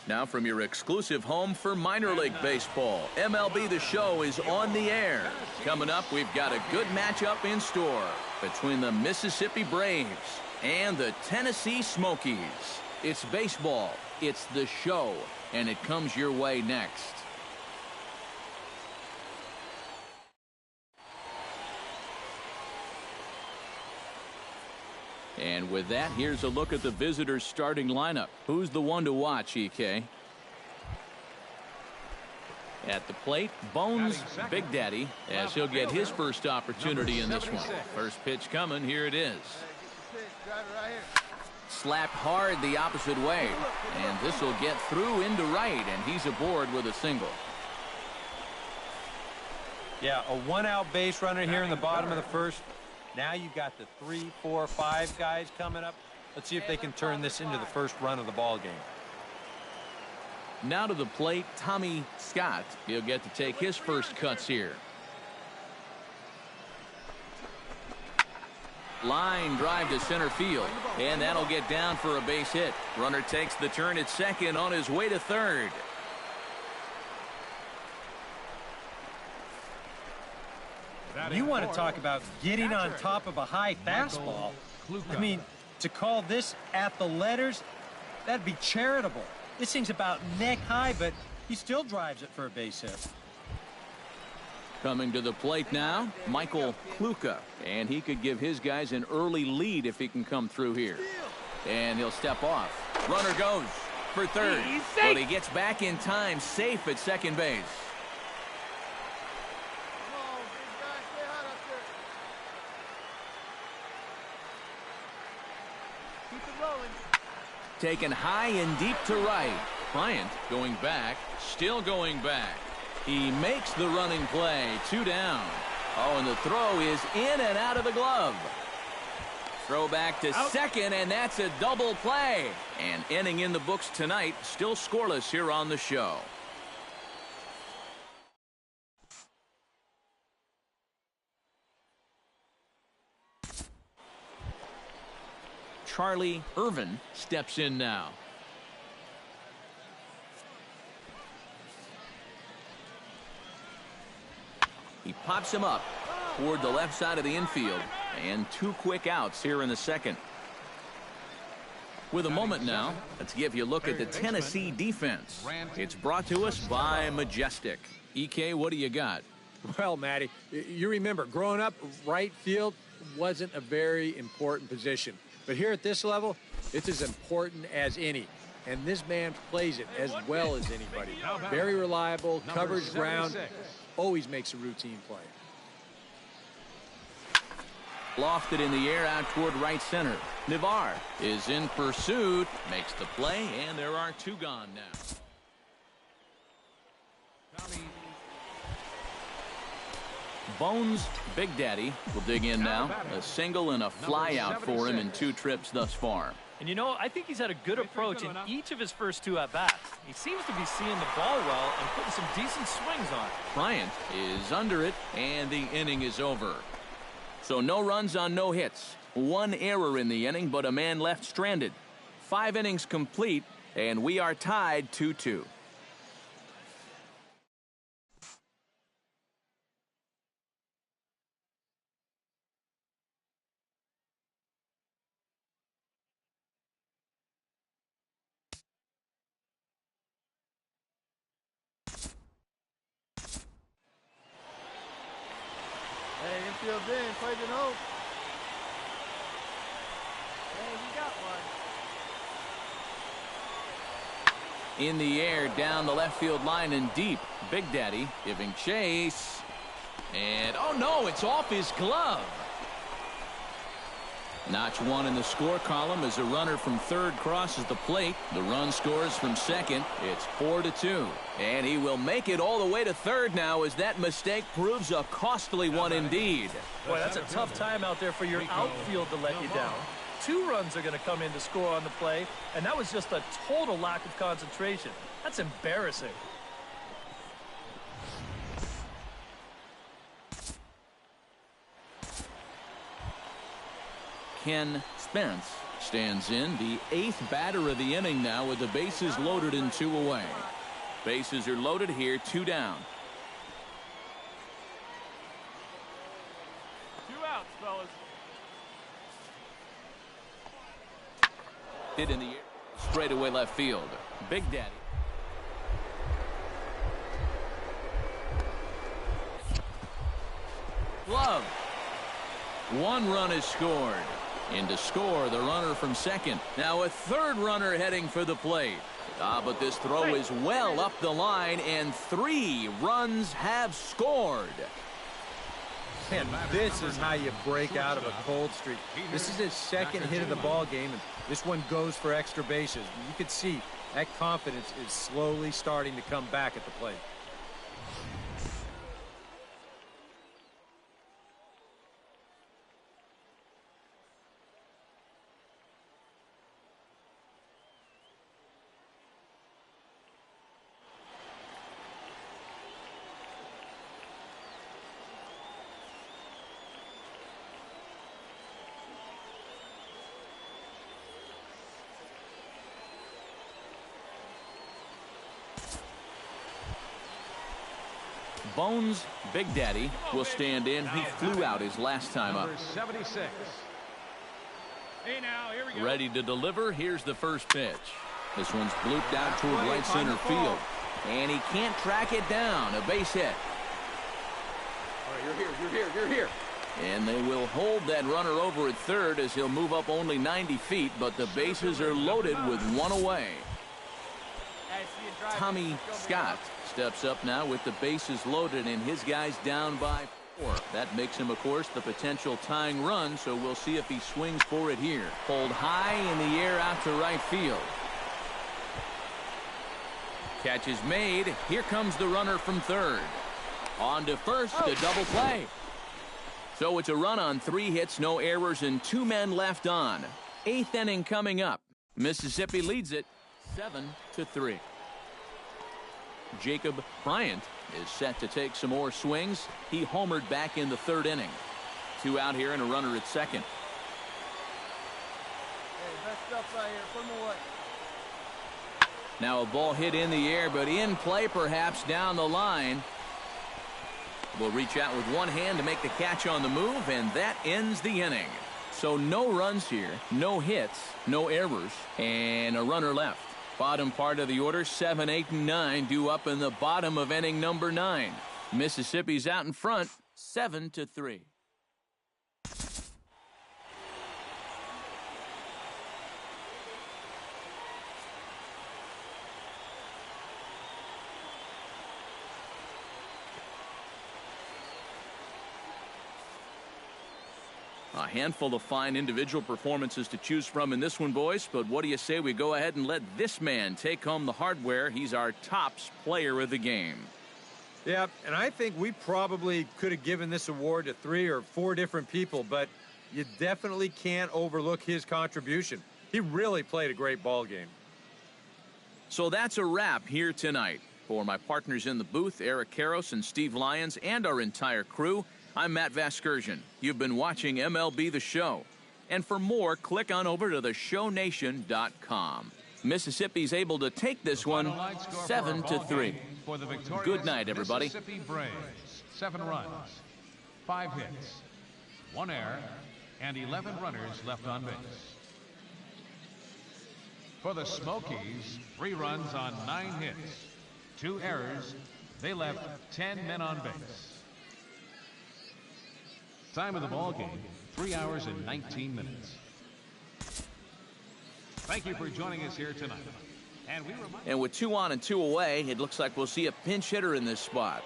Now from your exclusive home for minor league baseball, MLB The Show is on the air. Coming up, we've got a good matchup in store between the Mississippi Braves and the Tennessee Smokies. It's baseball, it's The Show, and it comes your way next. And with that, here's a look at the visitors' starting lineup. Who's the one to watch, EK? At the plate, Bones Big Daddy, as he'll get his first opportunity in this one. First pitch coming, here it is. Slapped hard the opposite way, and this will get through into right, and he's aboard with a single. Yeah, a one-out base runner here in the bottom of the first. Now you've got the 3, 4, 5 guys coming up. Let's see if they can turn this into the first run of the ball game. Now to the plate, Tommy Scott. He'll get to take his first cuts here. Line drive to center field, and that'll get down for a base hit. Runner takes the turn at second on his way to third. You want to talk about getting on top of a high fastball. I mean, to call this at the letters, that'd be charitable. This thing's about neck high, but he still drives it for a base hit. Coming to the plate now, Michael Kluka, and he could give his guys an early lead if he can come through here. And he'll step off. Runner goes for third, but he gets back in time, safe at second base. Taken high and deep to right. Bryant going back, still going back. He makes the running play, 2 down. Oh, and the throw is in and out of the glove. Throw back to second, and that's a double play. And inning in the books tonight, still scoreless here on the show. Charlie Irvin steps in now. He pops him up toward the left side of the infield, and 2 quick outs here in the second. With a moment now, let's give you a look at the Tennessee defense. It's brought to us by Majestic. EK, what do you got? Well, Matty, you remember growing up, right field wasn't a very important position. But here at this level, it's as important as any. And this man plays it as well as anybody. Very reliable, covers ground, always makes a routine play. Lofted in the air out toward right center. Navar is in pursuit, makes the play, and there are 2 gone now. Bones Big Daddy will dig in now. A single and a fly out for him in 2 trips thus far. And you know, I think he's had a good approach in each of his first 2 at-bats. He seems to be seeing the ball well and putting some decent swings on it. Bryant is under it, and the inning is over. So no runs on no hits. 1 error in the inning, but a man left stranded. 5 innings complete, and we are tied 2-2. Infield in, Clayton Hope. Hey, we got one. In the air, down the left field line and deep. Big Daddy giving chase. And, oh no, it's off his glove. Notch 1 in the score column as a runner from third crosses the plate. The run scores from second. It's 4-2. And he will make it all the way to third now as that mistake proves a costly one indeed. Boy, that's a tough time out there for your outfield to let you down. 2 runs are going to come in to score on the play, and that was just a total lack of concentration. That's embarrassing. Ken Spence stands in, the 8th batter of the inning now with the bases loaded and 2 away. Bases are loaded here, 2 down. 2 outs, fellas. Hit in the air, straight away left field. Big Daddy. Glove. 1 run is scored. In to score the runner from second. Now a 3rd runner heading for the plate. But this throw is well up the line, and 3 runs have scored. And this is how you break out of a cold streak. This is his 2nd hit of the ball game, and this one goes for extra bases. You can see that confidence is slowly starting to come back at the plate. Bones Big Daddy will stand in. He flew out his last time up. 76. Hey now, here we go. Ready to deliver. Here's the first pitch. This one's blooped out toward right center field. And he can't track it down. A base hit. All right, you're here. And they will hold that runner over at third as he'll move up only 90 feet, but the bases are loaded with 1 away. Tommy Scott steps up now with the bases loaded and his guys down by 4. That makes him, of course, the potential tying run, so we'll see if he swings for it here. Pulled high in the air out to right field. Catch is made. Here comes the runner from third. On to first, the double play. So it's a run on 3 hits, no errors, and 2 men left on. 8th inning coming up. Mississippi leads it 7-3. Jacob Bryant is set to take some more swings. He homered back in the 3rd inning. 2 out here and a runner at second. Hey, best stuff right here. Put him away. Now a ball hit in the air, but in play perhaps down the line. Will reach out with one hand to make the catch on the move, and that ends the inning. So no runs here, no hits, no errors, and a runner left. Bottom part of the order, 7, 8, and 9 due up in the bottom of inning number 9. Mississippi's out in front, 7-3. A handful of fine individual performances to choose from in this one, boys. But what do you say we go ahead and let this man take home the hardware? He's our tops player of the game. Yeah, and I think we probably could have given this award to 3 or 4 different people, but you definitely can't overlook his contribution. He really played a great ball game. So that's a wrap here tonight. For my partners in the booth, Eric Karros and Steve Lyons, and our entire crew, I'm Matt Vasgersian. You've been watching MLB The Show. And for more, click on over to theshownation.com. Mississippi's able to take this one 7-3. Good night, everybody. Mississippi Braves, 7 runs, 5 hits, 1 error, and 11 runners left on base. For the Smokies, 3 runs on 9 hits, 2 errors. They left 10 men on base. Time of the ball game, 3 hours and 19 minutes. Thank you for joining us here tonight. And with 2 on and 2 away, it looks like we'll see a pinch hitter in this spot.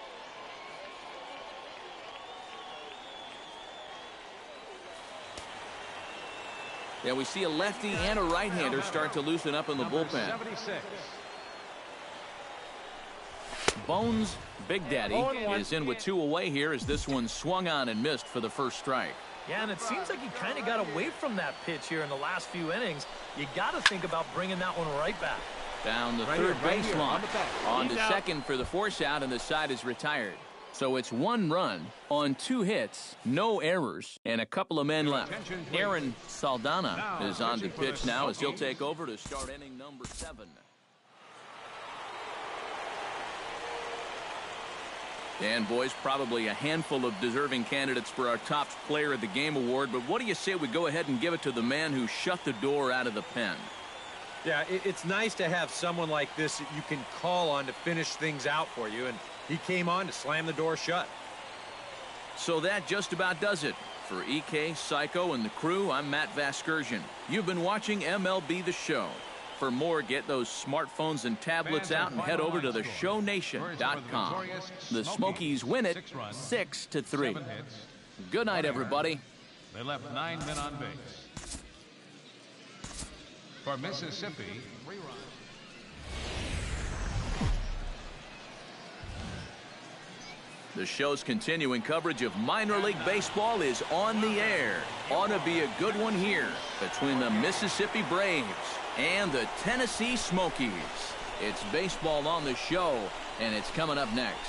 Yeah, we see a lefty and a right-hander start to loosen up in the bullpen. 76. Bones Big Daddy is in with 2 away here as this one swung on and missed for the first strike. Yeah, and it seems like he kind of got away from that pitch here in the last few innings. You got to think about bringing that one right back. Down the third baseline. On to second for the force out, and the side is retired. So it's 1 run on 2 hits, no errors, and a couple of men left. Aaron Saldana is on the pitch now as he'll take over to start inning number 7. And boys, probably a handful of deserving candidates for our top player of the game award, but what do you say we go ahead and give it to the man who shut the door out of the pen? Yeah, it's nice to have someone like this that you can call on to finish things out for you, and he came on to slam the door shut. So that just about does it. For EK, Psycho, and the crew, I'm Matt Vasgersian. You've been watching MLB The Show. For more, get those smartphones and tablets out and head over to theshownation.com. The Smokies win it 6-3. Good night, everybody. They left 9 men on base. For Mississippi, 3 runs. The show's continuing coverage of minor league baseball is on the air. Ought to be a good one here between the Mississippi Braves and the Tennessee Smokies. It's baseball on the show, and it's coming up next.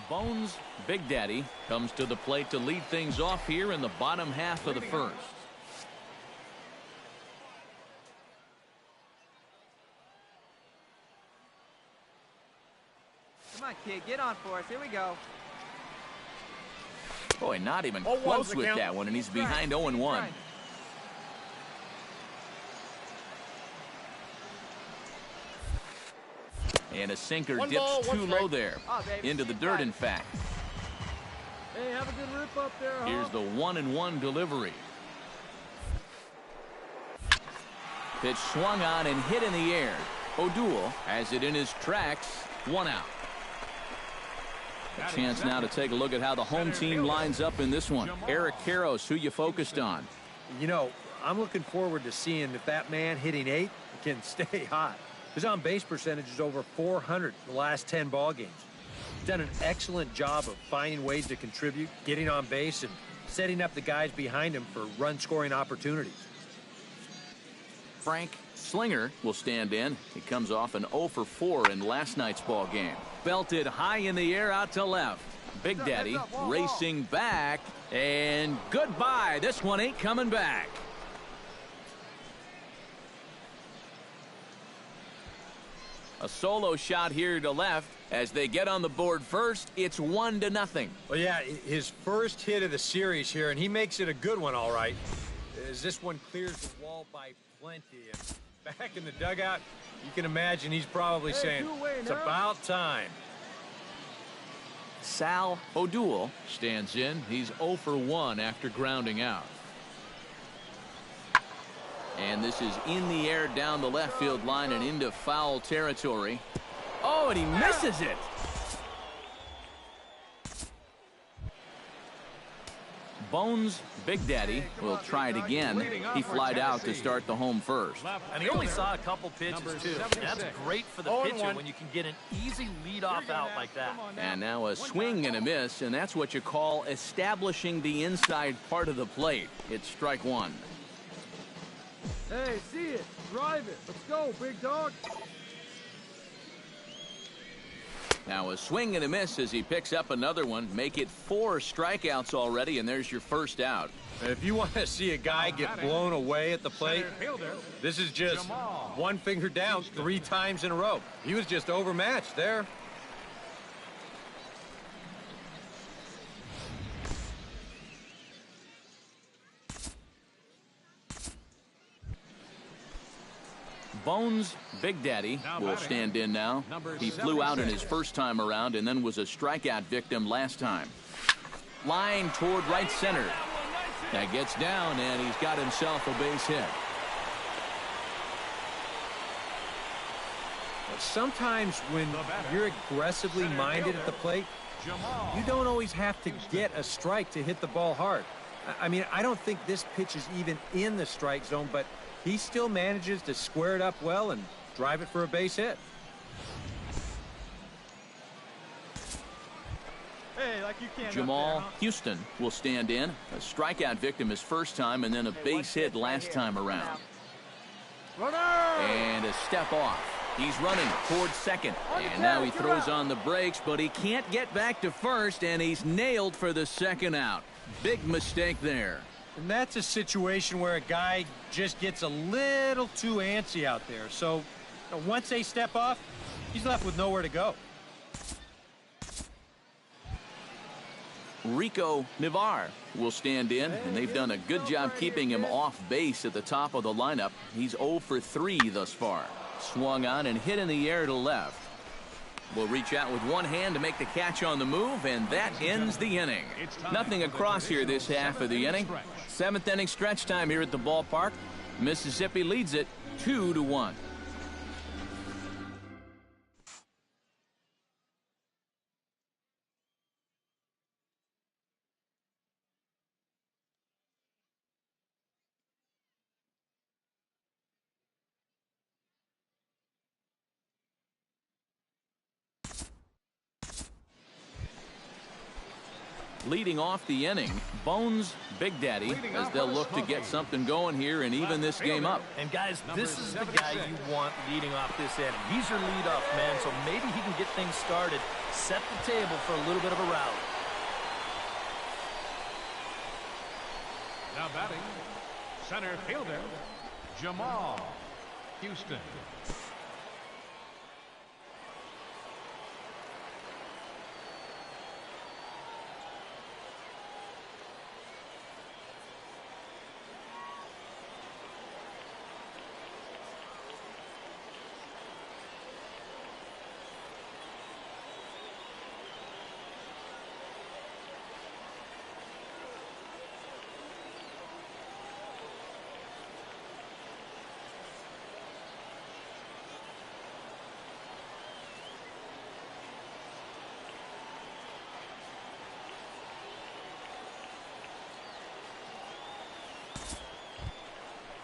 Bones Big Daddy comes to the plate to lead things off here in the bottom half of the first. Come on, kid, get on for us. Here we go. Boy, not even close with that one, and he's behind 0-1. And a sinker dips too low there. Into the dirt, in fact. Hey, have a good rip up there, huh? Here's the 1-1 delivery. Pitch swung on and hit in the air. O'Doul has it in his tracks. 1 out. A chance now to take a look at how the home team lines up in this one. Eric Karros, who you focused on? You know, I'm looking forward to seeing if that man hitting 8 can stay hot. His on-base percentage is over 400 the last 10 ball games. He's done an excellent job of finding ways to contribute, getting on base, and setting up the guys behind him for run-scoring opportunities. Frank Slinger will stand in. He comes off an 0 for 4 in last night's ball game. Belted high in the air out to left. Big Daddy racing back, and goodbye. This one ain't coming back. A solo shot here to left. As they get on the board first, it's 1-0. Well, yeah, his first hit of the series here, and he makes it a good one, all right. As this one clears the wall by plenty. And back in the dugout, you can imagine he's probably saying, it's about time. Sal O'Doul stands in. He's 0 for 1 after grounding out. And this is in the air down the left field line and into foul territory. Oh, and he misses it. Bones Big Daddy will try it again. He flied out to start the home first. And he only saw a couple pitches, too. That's great for the pitcher when you can get an easy leadoff out like that. And now a swing and a miss, and that's what you call establishing the inside part of the plate. It's strike 1. Hey, see it. Drive it. Let's go, big dog. Now a swing and a miss as he picks up another one. Make it 4 strikeouts already, and there's your first out. If you want to see a guy get blown away at the plate, this is just one finger down 3 times in a row. He was just overmatched there. Bones Big Daddy will stand in now. He flew out in his first time around and then was a strikeout victim last time. Line toward right center. That gets down, and he's got himself a base hit. Sometimes when you're aggressively minded at the plate, you don't always have to get a strike to hit the ball hard. I mean, I don't think this pitch is even in the strike zone, but he still manages to square it up well and drive it for a base hit. Hey, like you can't. Jamal Houston will stand in. A strikeout victim his first time, and then a base hit last time around. Runner! And a step off. He's running towards second. And now he throws on the brakes, but he can't get back to first, and he's nailed for the second out. Big mistake there. And that's a situation where a guy just gets a little too antsy out there. So once they step off, he's left with nowhere to go. Rico Navar will stand in, and they've done a good job keeping him off base at the top of the lineup. He's 0 for 3 thus far. Swung on and hit in the air to left. Will reach out with one hand to make the catch on the move, and that ends the inning. Nothing across here this half of the inning. 7th inning stretch time here at the ballpark. Mississippi leads it 2-1. Leading off the inning, Bones Big Daddy, as they'll look to get something going here and even this game up. And guys, this is the guy you want leading off this inning. He's your leadoff man, so maybe he can get things started, set the table for a little bit of a rally. Now batting, center fielder, Jamal Houston.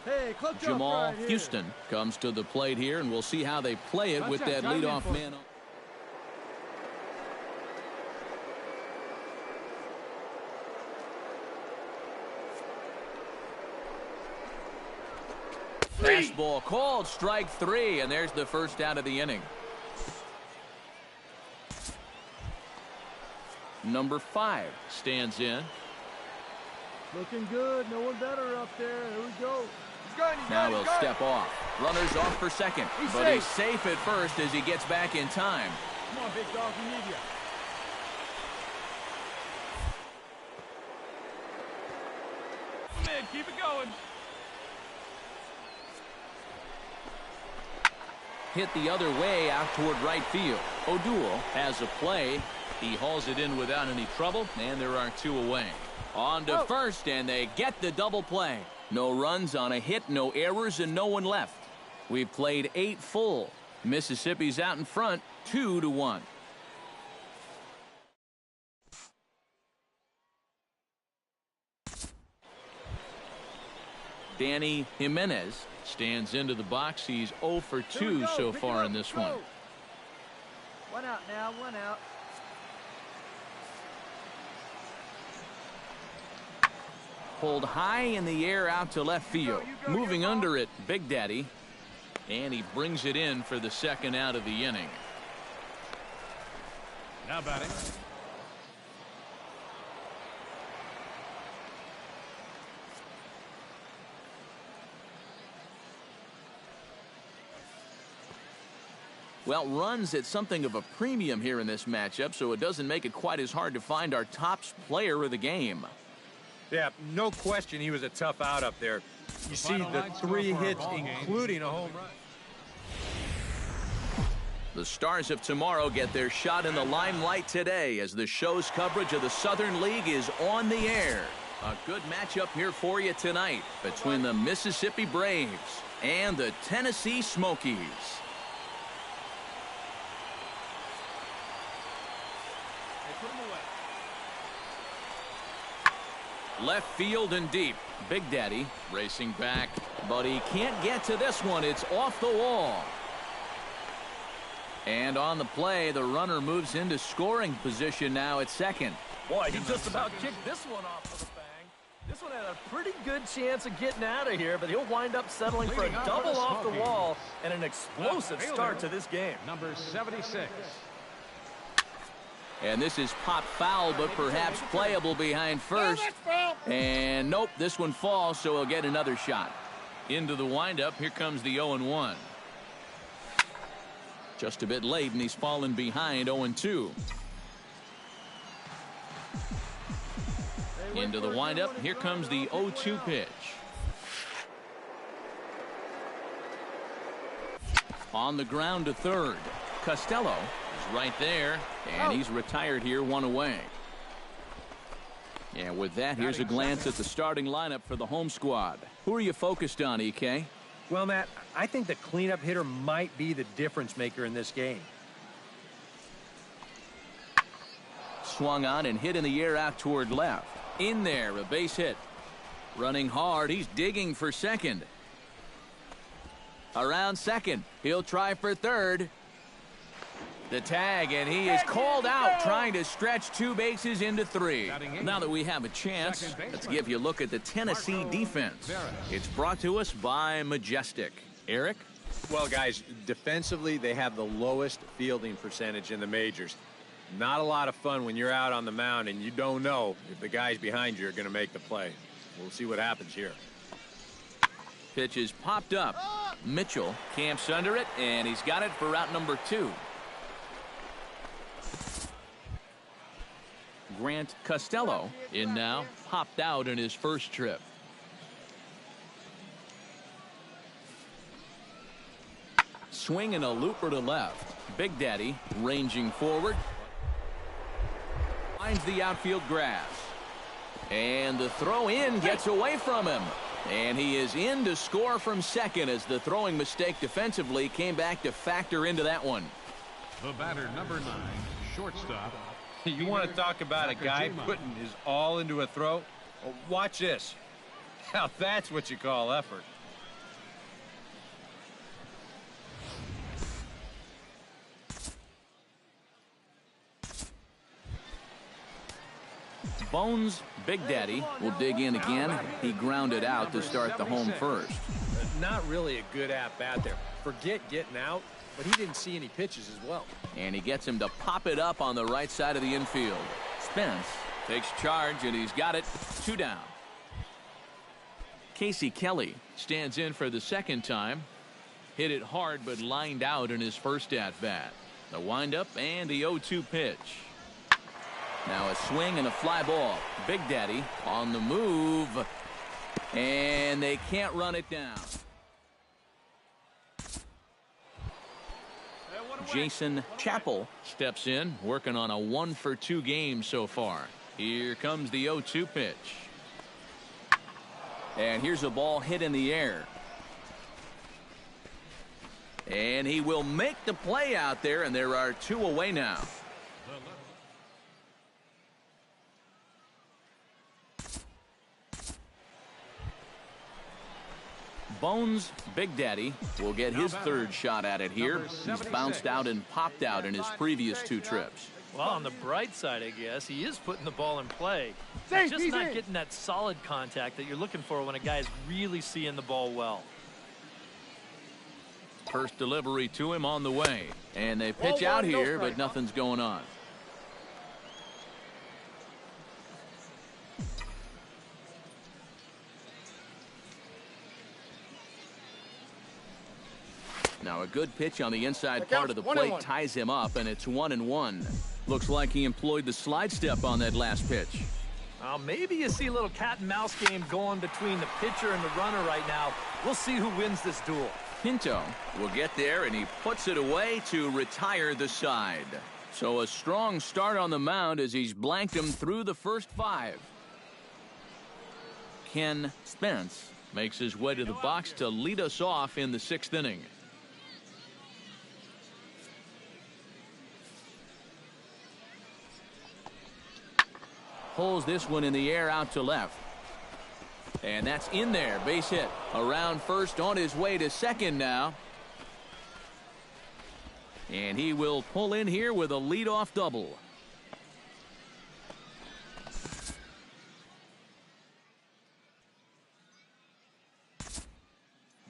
Hey, club jump Jamal right here. Houston comes to the plate here, and we'll see how they play it with that leadoff man. Fastball called, strike 3, and there's the first out of the inning. Number 5 stands in. Looking good. No one better up there. Here we go. Now he'll step off. Runner's off for second, but he's safe at first as he gets back in time. Come on, big dog. We need you. Man, keep it going. Hit the other way out toward right field. O'Doul has a play. He hauls it in without any trouble, and there are 2 away. On to first, and they get the double play. No runs on a hit, no errors, and no one left. We've played 8 full. Mississippi's out in front, 2-1. Danny Jimenez stands into the box. He's 0 for 2 so far in this one. One out now, one out. Pulled high in the air out to left field. Moving under it, Big Daddy. And he brings it in for the second out of the inning. Now batting, Well, runs at something of a premium here in this matchup, so it doesn't make it quite as hard to find our top player of the game. Yeah, no question he was a tough out up there. You see the 3 hits, including a home run. The Stars of tomorrow get their shot in the limelight today as the show's coverage of the Southern League is on the air. A good matchup here for you tonight between the Mississippi Braves and the Tennessee Smokies. Left field and deep. Big Daddy racing back, but he can't get to this one. It's off the wall. And on the play, the runner moves into scoring position now at second. Boy, he just about kicked this one off with a bang. This one had a pretty good chance of getting out of here, but he'll wind up settling for a double off the wall and an explosive start to this game. Number 76. And this is popped foul, but perhaps playable behind first. And nope, this one falls, so he'll get another shot. Into the windup, here comes the 0-1. Just a bit late, and he's fallen behind 0-2. Into the windup, here comes the 0-2 pitch. On the ground to third. Costello is right there, and he's retired here, one away. And with that, here's a glance at the starting lineup for the home squad. Who are you focused on, EK? Well, Matt, I think the cleanup hitter might be the difference maker in this game. Swung on and hit in the air out toward left. In there, a base hit. Running hard, he's digging for second. Around second, he'll try for third. The tag, and he is called out, trying to stretch two bases into three. Now that we have a chance, let's give you a look at the Tennessee defense. It's brought to us by Majestic. Eric? Well, guys, defensively, they have the lowest fielding percentage in the majors. Not a lot of fun when you're out on the mound and you don't know if the guys behind you are going to make the play. We'll see what happens here. Pitch is popped up. Mitchell camps under it, and he's got it for route number 2. Grant Costello in now, popped out in his first trip. Swinging a looper to left. Big Daddy ranging forward. Finds the outfield grass. And the throw in gets away from him. And he is in to score from second as the throwing mistake defensively came back to factor into that one. The batter, number 9, shortstop. You want to talk about a guy putting his all into a throw? Well, watch this. Now that's what you call effort. Bones Big Daddy will dig in again. He grounded out to start the home first. Not really a good at-bat there. Forget getting out, but he didn't see any pitches as well. And he gets him to pop it up on the right side of the infield. Spence takes charge, and he's got it. 2 down. Casey Kelly stands in for the second time. Hit it hard, but lined out in his first at-bat. The windup and the 0-2 pitch. Now a swing and a fly ball. Big Daddy on the move. And they can't run it down. Jason Chappell steps in, working on a 1-for-2 game so far. Here comes the 0-2 pitch. And here's a ball hit in the air. And he will make the play out there, and there are 2 away now. Bones Big Daddy will get his third shot at it here. He's bounced out and popped out in his previous 2 trips. Well, on the bright side, I guess, he is putting the ball in play. He's just not getting that solid contact that you're looking for when a guy's really seeing the ball well. First delivery to him on the way. And they pitch out here, but nothing's going on. Now a good pitch on the inside part of the plate ties him up, and it's 1-1. Looks like he employed the slide step on that last pitch. Maybe you see a little cat and mouse game going between the pitcher and the runner right now. We'll see who wins this duel. Pinto will get there, and he puts it away to retire the side. So a strong start on the mound as he's blanked him through the first 5. Ken Spence makes his way to the box to lead us off in the 6th inning. Pulls this one in the air out to left. And that's in there. Base hit. Around first, on his way to second now. And he will pull in here with a leadoff double.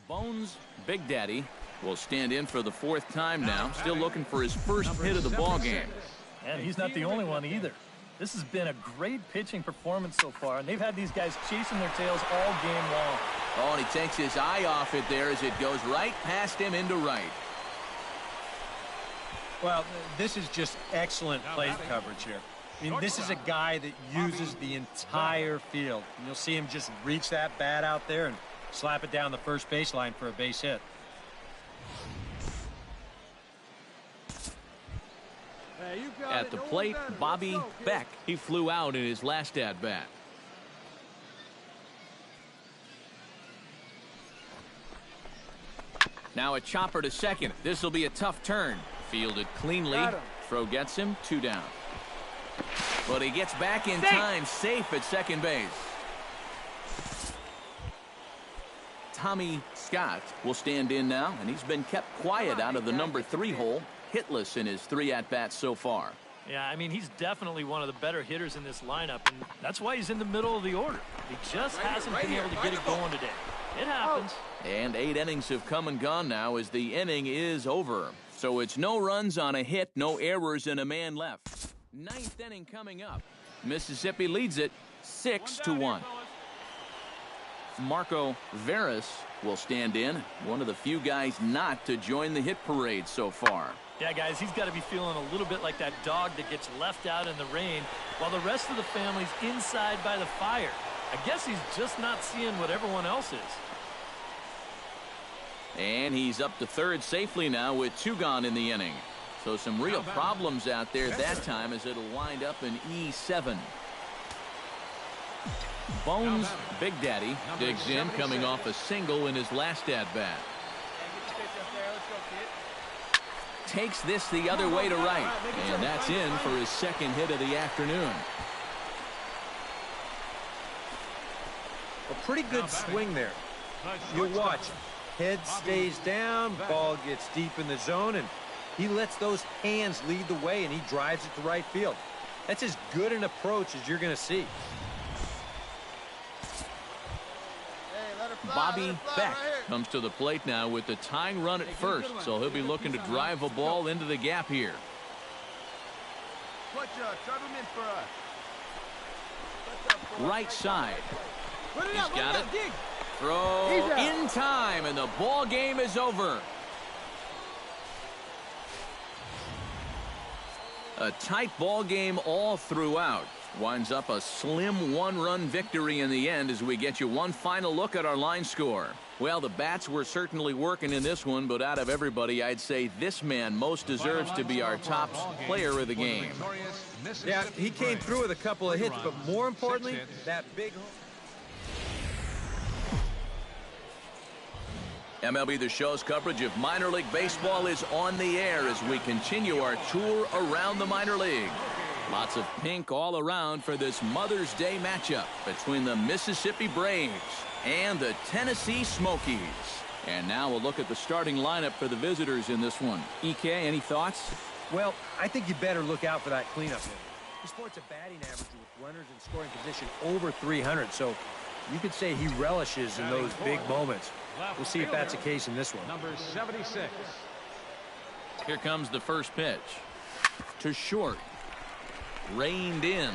Bones Big Daddy will stand in for the 4th time now, still looking for his first hit of the ball game. And he's not the only one either. This has been a great pitching performance so far, and they've had these guys chasing their tails all game long. Oh, and he takes his eye off it there as it goes right past him into right. Well, this is just excellent plate coverage here. I mean, this is a guy that uses the entire field. And you'll see him just reach that bat out there and slap it down the first baseline for a base hit. At the plate, Bobby Beck. He flew out in his last at-bat. Now a chopper to second. This will be a tough turn. Fielded cleanly. Throw gets him. 2 down. But he gets back in time, safe at second base. Tommy Scott will stand in now, and he's been kept quiet out of the number 3 hole. Hitless in his 3 at-bats so far. Yeah, I mean, he's definitely one of the better hitters in this lineup, and that's why he's in the middle of the order. He just hasn't been able to get it going today. It happens. And 8 innings have come and gone now as the inning is over. So it's no runs on a hit, no errors, and a man left. 9th inning coming up. Mississippi leads it 6-1. Marco Veras will stand in, one of the few guys not to join the hit parade so far. Yeah, guys, he's got to be feeling a little bit like that dog that gets left out in the rain while the rest of the family's inside by the fire. I guess he's just not seeing what everyone else is. And he's up to 3rd safely now with 2 gone in the inning. So some real problems out there that time as it'll wind up in E7. Bones Big Daddy digs in, coming off a single in his last at-bat. Takes this the other way to right, and that's in for his 2nd hit of the afternoon. A pretty good swing there. You'll watch. Head stays down, ball gets deep in the zone, and he lets those hands lead the way, and he drives it to right field. That's as good an approach as you're going to see. Bobby Beck comes to the plate now with the tying run at first, so he'll be looking to drive a ball into the gap here. Right side. He's got it. Throw in time, and the ball game is over. A tight ball game all throughout. Winds up a slim 1-run victory in the end as we get you one final look at our line score. Well, the bats were certainly working in this one, but out of everybody, I'd say this man most deserves to be our top player of the game. Yeah, he came through with a couple of hits, but more importantly, that big home. MLB The Show's coverage of minor league baseball is on the air as we continue our tour around the minor league. Lots of pink all around for this Mother's Day matchup between the Mississippi Braves and the Tennessee Smokies. And now we'll look at the starting lineup for the visitors in this one. EK, any thoughts? Well, I think you better look out for that cleanup hit. He sports a batting average with runners in scoring position over 300, so you could say he relishes in those big moments. We'll see if that's the case in this one. Number 76. Here comes the first pitch. To short. Reined in.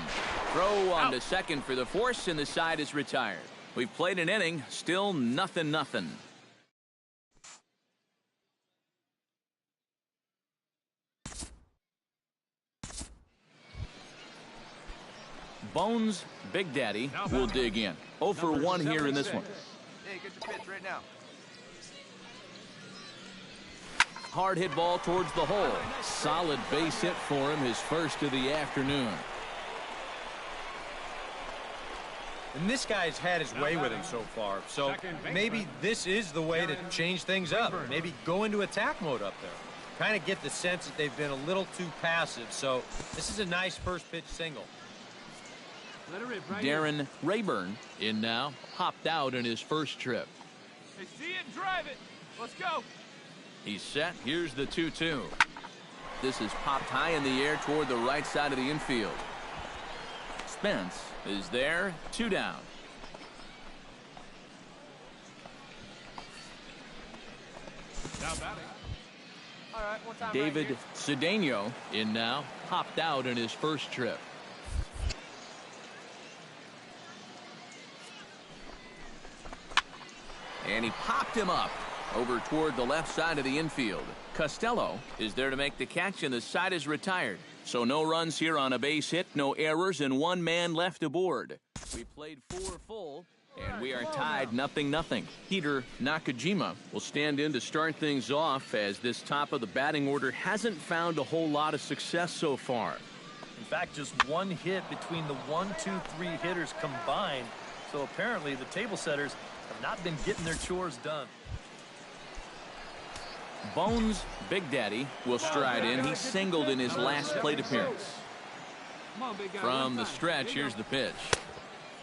Throw on to second for the force, and the side is retired. We've played an inning. Still nothing. Bones Big Daddy will dig in. 0 for 1 here in this one. Hey, get your pitch right now. Hard hit ball towards the hole. Solid base hit for him, his first of the afternoon. And this guy's had his way with him so far, so maybe this is the way to change things up. Maybe go into attack mode up there. Kind of get the sense that they've been a little too passive, so this is a nice first pitch single. Darren Rayburn in now, hopped out in his first trip. Hey, see it and drive it. Let's go. He's set. Here's the 2-2. This is popped high in the air toward the right side of the infield. Spence is there, 2 down. Now batting. All right, one time David right Cedeno in now, popped out in his first trip. And he popped him up over toward the left side of the infield. Costello is there to make the catch, and the side is retired. So no runs here on a base hit, no errors, and 1 man left aboard. We played 4 full, and we are tied 0-0. Peter Nakajima will stand in to start things off, as this top of the batting order hasn't found a whole lot of success so far. In fact, just 1 hit between the 1, 2, 3 hitters combined. So apparently the table setters have not been getting their chores done. Bones Big Daddy will stride in. He singled in his last plate appearance. From the stretch, here's the pitch.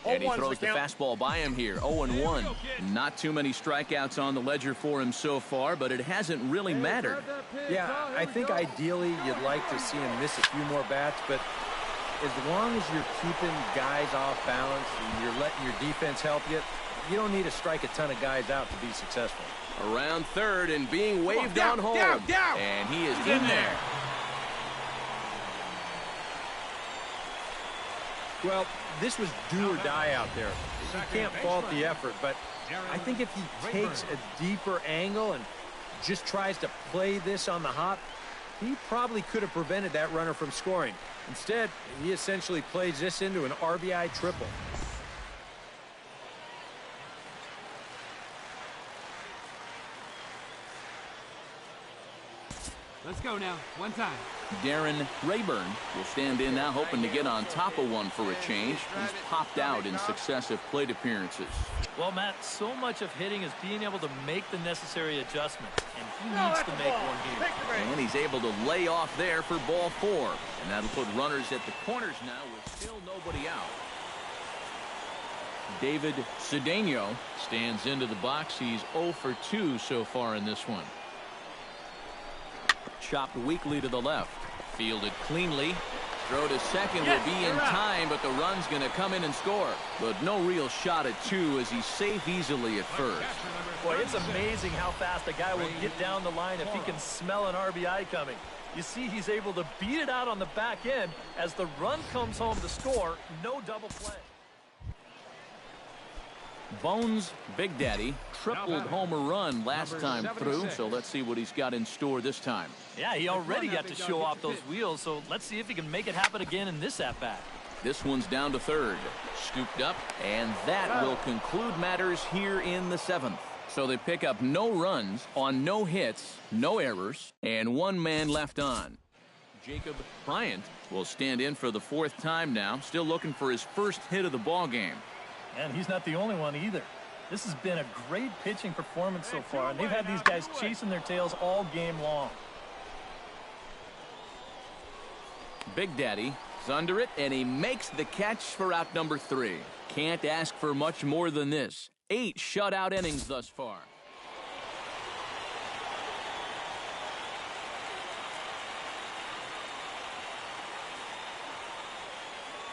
And he throws the fastball by him here. 0-1. Not too many strikeouts on the ledger for him so far, but it hasn't really mattered. Yeah, I think ideally you'd like to see him miss a few more bats, but as long as you're keeping guys off balance and you're letting your defense help you, you don't need to strike a ton of guys out to be successful. Around third and being waved on home. And he is in there. Well, this was do or die out there. You can't fault the effort, but I think if he takes a deeper angle and just tries to play this on the hop, he probably could have prevented that runner from scoring. Instead, he essentially plays this into an RBI triple. Let's go now. 1 time. Darren Rayburn will stand in now, hoping to get on top of one for a change. He's popped out in successive plate appearances. Well, Matt, so much of hitting is being able to make the necessary adjustments, and he needs to make one here. And he's able to lay off there for ball 4. And that'll put runners at the corners now with still nobody out. David Cedeno stands into the box. He's 0 for 2 so far in this one. Chopped weakly to the left. Fielded cleanly. Throw to second will be in time, but the run's going to come in and score. But no real shot at 2 as he's safe easily at first. Boy, it's amazing how fast a guy will get down the line if he can smell an RBI coming. You see, he's able to beat it out on the back end as the run comes home to score. No double play. Bones Big Daddy tripled homer run last time through, so let's see what he's got in store this time. Yeah, he already got to show off those wheels, so let's see if he can make it happen again in this at-bat. This one's down to third. Scooped up, and that will conclude matters here in the 7th. So they pick up no runs on no hits, no errors, and 1 man left on. Jacob Bryant will stand in for the 4th time now, still looking for his first hit of the ball game. And he's not the only one either. This has been a great pitching performance so far, and they've had these guys chasing their tails all game long. Big Daddy is under it, and he makes the catch for out number 3. Can't ask for much more than this. 8 shutout innings thus far.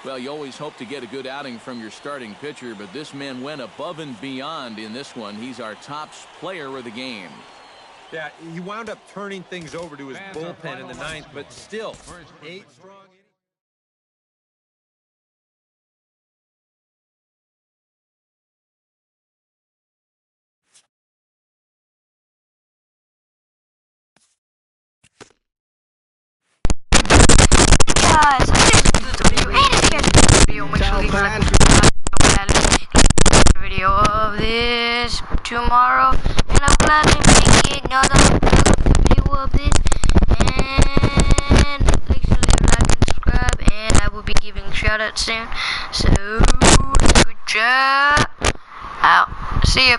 Well, you always hope to get a good outing from your starting pitcher, but this man went above and beyond in this one. He's our top player of the game. Yeah, he wound up turning things over to his bullpen in the 9th, but still, 8 strong innings. Guys, I just did the video, and if you guys enjoyed the video, make sure to leave a like video of this tomorrow, and I'm gladly making another video of this, and make sure to leave a like and subscribe, and I will be giving shoutouts soon, so good job, out, see ya.